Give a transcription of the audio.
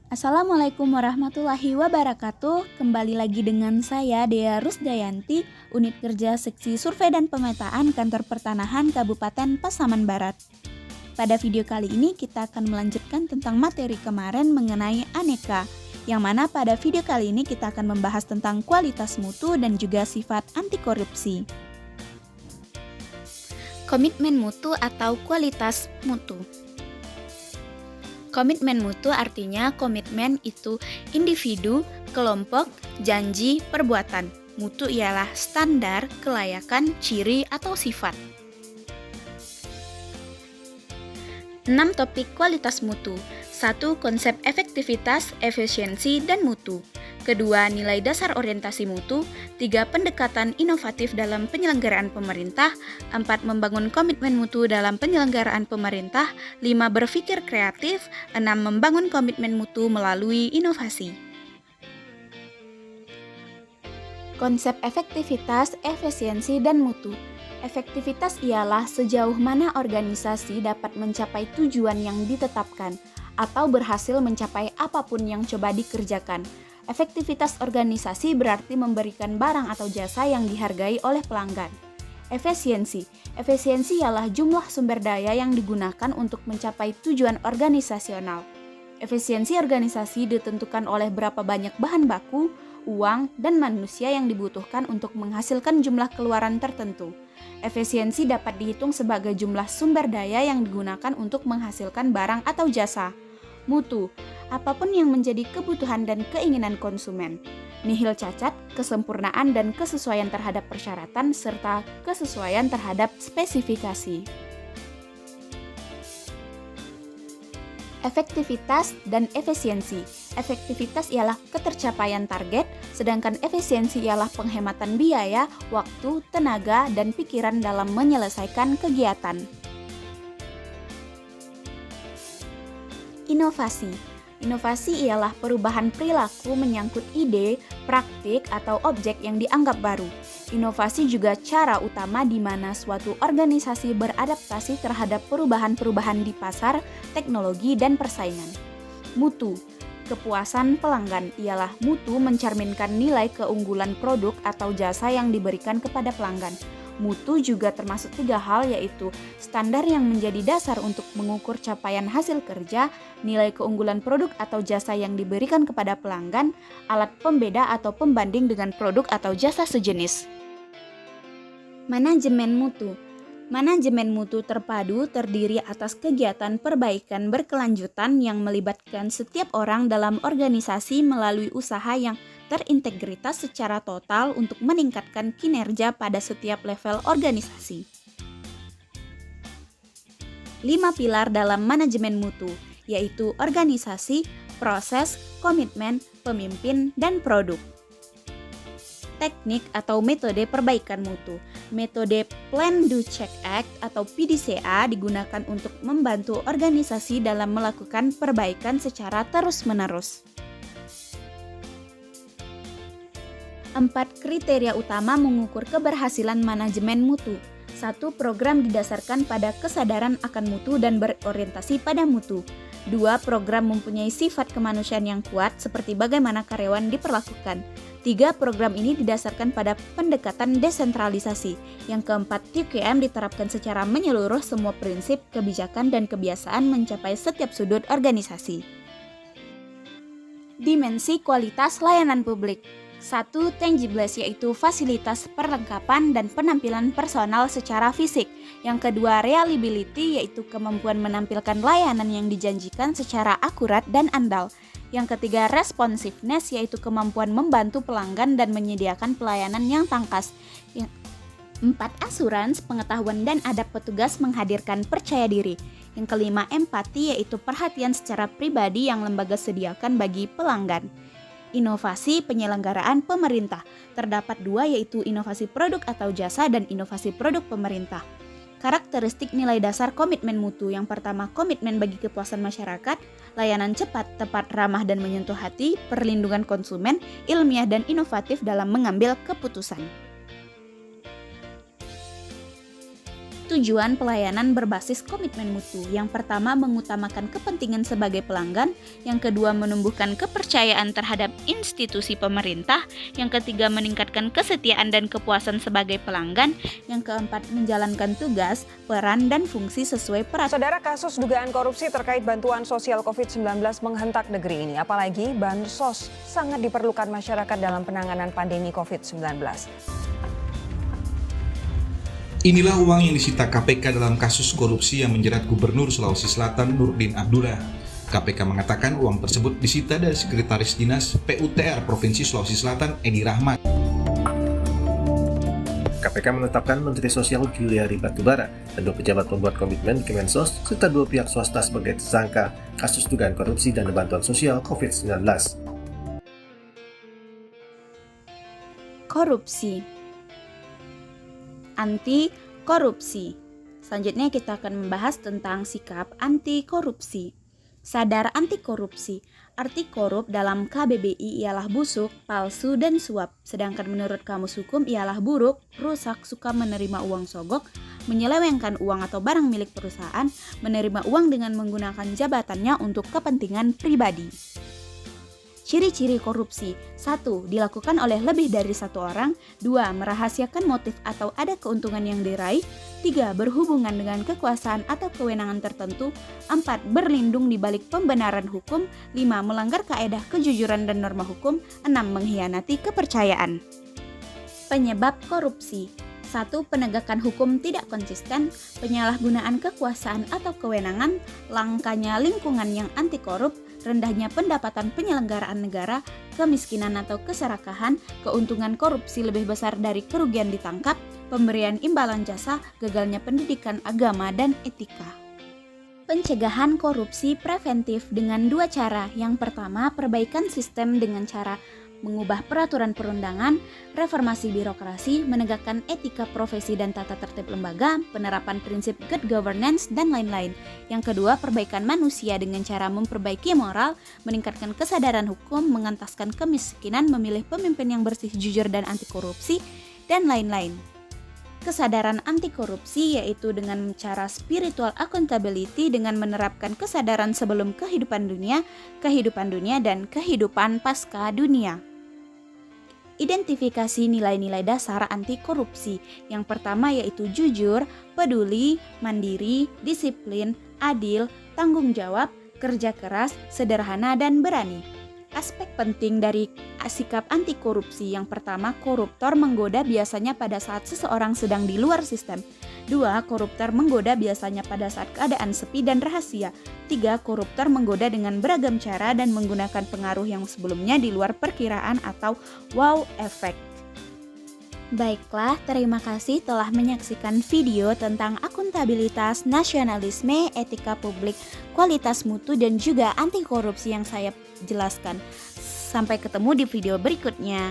Assalamualaikum warahmatullahi wabarakatuh. Kembali lagi dengan saya Dea Rusdayanti, Unit Kerja Seksi Survei dan Pemetaan Kantor Pertanahan Kabupaten Pasaman Barat. Pada video kali ini kita akan melanjutkan tentang materi kemarin mengenai aneka, yang mana pada video kali ini kita akan membahas tentang kualitas mutu dan juga sifat anti korupsi. Komitmen mutu atau kualitas mutu. Komitmen mutu artinya komitmen itu individu, kelompok, janji, perbuatan. Mutu ialah standar, kelayakan, ciri, atau sifat. 6 topik kualitas mutu. 1. Konsep efektivitas, efisiensi, dan mutu. 2. Nilai dasar orientasi mutu. 3. Pendekatan inovatif dalam penyelenggaraan pemerintah. 4. Membangun komitmen mutu dalam penyelenggaraan pemerintah. 5. Berpikir kreatif. 6. Membangun komitmen mutu melalui inovasi. Konsep efektivitas, efisiensi, dan mutu. Efektivitas ialah sejauh mana organisasi dapat mencapai tujuan yang ditetapkan atau berhasil mencapai apapun yang coba dikerjakan. Efektivitas organisasi berarti memberikan barang atau jasa yang dihargai oleh pelanggan. Efisiensi ialah jumlah sumber daya yang digunakan untuk mencapai tujuan organisasional. Efisiensi organisasi ditentukan oleh berapa banyak bahan baku, uang, dan manusia yang dibutuhkan untuk menghasilkan jumlah keluaran tertentu. Efisiensi dapat dihitung sebagai jumlah sumber daya yang digunakan untuk menghasilkan barang atau jasa. Mutu, apapun yang menjadi kebutuhan dan keinginan konsumen. Nihil cacat, kesempurnaan dan kesesuaian terhadap persyaratan serta kesesuaian terhadap spesifikasi. Efektivitas dan efisiensi. Efektivitas ialah ketercapaian target, sedangkan efisiensi ialah penghematan biaya, waktu, tenaga, dan pikiran dalam menyelesaikan kegiatan. Inovasi ialah perubahan perilaku menyangkut ide, praktik, atau objek yang dianggap baru. Inovasi juga cara utama di mana suatu organisasi beradaptasi terhadap perubahan-perubahan di pasar, teknologi, dan persaingan. Mutu, kepuasan pelanggan ialah mutu mencerminkan nilai keunggulan produk atau jasa yang diberikan kepada pelanggan. Mutu juga termasuk 3 hal, yaitu standar yang menjadi dasar untuk mengukur capaian hasil kerja, nilai keunggulan produk atau jasa yang diberikan kepada pelanggan, alat pembeda atau pembanding dengan produk atau jasa sejenis. Manajemen mutu. Manajemen mutu terpadu terdiri atas kegiatan perbaikan berkelanjutan yang melibatkan setiap orang dalam organisasi melalui usaha yang terintegritas secara total untuk meningkatkan kinerja pada setiap level organisasi. 5 pilar dalam manajemen mutu, yaitu organisasi, proses, komitmen, pemimpin, dan produk. Teknik atau metode perbaikan mutu. Metode Plan Do Check Act atau PDCA digunakan untuk membantu organisasi dalam melakukan perbaikan secara terus-menerus. 4 kriteria utama mengukur keberhasilan manajemen mutu. 1. Program didasarkan pada kesadaran akan mutu dan berorientasi pada mutu. 2. Program mempunyai sifat kemanusiaan yang kuat seperti bagaimana karyawan diperlakukan. 3. Program ini didasarkan pada pendekatan desentralisasi. Yang keempat, TQM diterapkan secara menyeluruh semua prinsip, kebijakan, dan kebiasaan mencapai setiap sudut organisasi. Dimensi kualitas layanan publik. 1. Tangibles, yaitu fasilitas perlengkapan dan penampilan personal secara fisik. Yang kedua, reliability, yaitu kemampuan menampilkan layanan yang dijanjikan secara akurat dan andal. Yang ketiga, responsiveness, yaitu kemampuan membantu pelanggan dan menyediakan pelayanan yang tangkas. Yang 4. Assurance, pengetahuan dan adab petugas menghadirkan percaya diri. Yang kelima, empati, yaitu perhatian secara pribadi yang lembaga sediakan bagi pelanggan. Inovasi penyelenggaraan pemerintah. Terdapat 2, yaitu inovasi produk atau jasa dan inovasi produk pemerintah. Karakteristik nilai dasar komitmen mutu. Yang pertama, komitmen bagi kepuasan masyarakat, layanan cepat, tepat, ramah, dan menyentuh hati, perlindungan konsumen, ilmiah dan inovatif dalam mengambil keputusan. Tujuan pelayanan berbasis komitmen mutu. Yang pertama, mengutamakan kepentingan sebagai pelanggan. Yang kedua, menumbuhkan kepercayaan terhadap institusi pemerintah. Yang ketiga, meningkatkan kesetiaan dan kepuasan sebagai pelanggan. Yang keempat, menjalankan tugas, peran, dan fungsi sesuai peraturan. Saudara, kasus dugaan korupsi terkait bantuan sosial COVID-19 menghentak negeri ini. Apalagi bansos sangat diperlukan masyarakat dalam penanganan pandemi COVID-19. Inilah uang yang disita KPK dalam kasus korupsi yang menjerat Gubernur Sulawesi Selatan Nurdin Abdullah. KPK mengatakan uang tersebut disita dari Sekretaris Dinas PUTR Provinsi Sulawesi Selatan Edi Rahmat. KPK menetapkan Menteri Sosial Juliari Batubara dan 2 pejabat pembuat komitmen Kemensos serta 2 pihak swasta sebagai tersangka kasus dugaan korupsi dana bantuan sosial COVID-19. Korupsi. Anti korupsi. Selanjutnya kita akan membahas tentang sikap anti korupsi. Sadar anti korupsi. Arti korup dalam KBBI ialah busuk, palsu, dan suap. Sedangkan menurut Kamus Hukum ialah buruk, rusak, suka menerima uang sogok, menyelewengkan uang atau barang milik perusahaan, menerima uang dengan menggunakan jabatannya untuk kepentingan pribadi. Ciri-ciri korupsi. 1. Dilakukan oleh lebih dari 1 orang. 2. Merahasiakan motif atau ada keuntungan yang diraih. 3. Berhubungan dengan kekuasaan atau kewenangan tertentu. 4. Berlindung di balik pembenaran hukum. 5. Melanggar kaedah kejujuran dan norma hukum. 6. Mengkhianati kepercayaan. Penyebab korupsi. 1. Penegakan hukum tidak konsisten, penyalahgunaan kekuasaan atau kewenangan, langkanya lingkungan yang anti korup, rendahnya pendapatan penyelenggaraan negara, kemiskinan atau keserakahan, keuntungan korupsi lebih besar dari kerugian ditangkap, pemberian imbalan jasa, gagalnya pendidikan agama dan etika. Pencegahan korupsi preventif dengan 2 cara. Yang pertama, perbaikan sistem dengan cara mengubah peraturan perundangan, reformasi birokrasi, menegakkan etika profesi dan tata tertib lembaga, penerapan prinsip good governance, dan lain-lain. Yang kedua, perbaikan manusia dengan cara memperbaiki moral, meningkatkan kesadaran hukum, mengentaskan kemiskinan, memilih pemimpin yang bersih, jujur, dan anti korupsi, dan lain-lain. Kesadaran anti korupsi yaitu dengan cara spiritual accountability dengan menerapkan kesadaran sebelum kehidupan dunia, dan kehidupan pasca dunia. Identifikasi nilai-nilai dasar anti korupsi. Yang pertama yaitu jujur, peduli, mandiri, disiplin, adil, tanggung jawab, kerja keras, sederhana, dan berani. Aspek penting dari sikap anti korupsi. Yang pertama, koruptor menggoda biasanya pada saat seseorang sedang di luar sistem. 2. Koruptor menggoda biasanya pada saat keadaan sepi dan rahasia. 3. Koruptor menggoda dengan beragam cara dan menggunakan pengaruh yang sebelumnya di luar perkiraan atau wow effect. Baiklah, terima kasih telah menyaksikan video tentang akuntabilitas, nasionalisme, etika publik, kualitas mutu, dan juga anti korupsi yang saya jelaskan. Sampai ketemu di video berikutnya.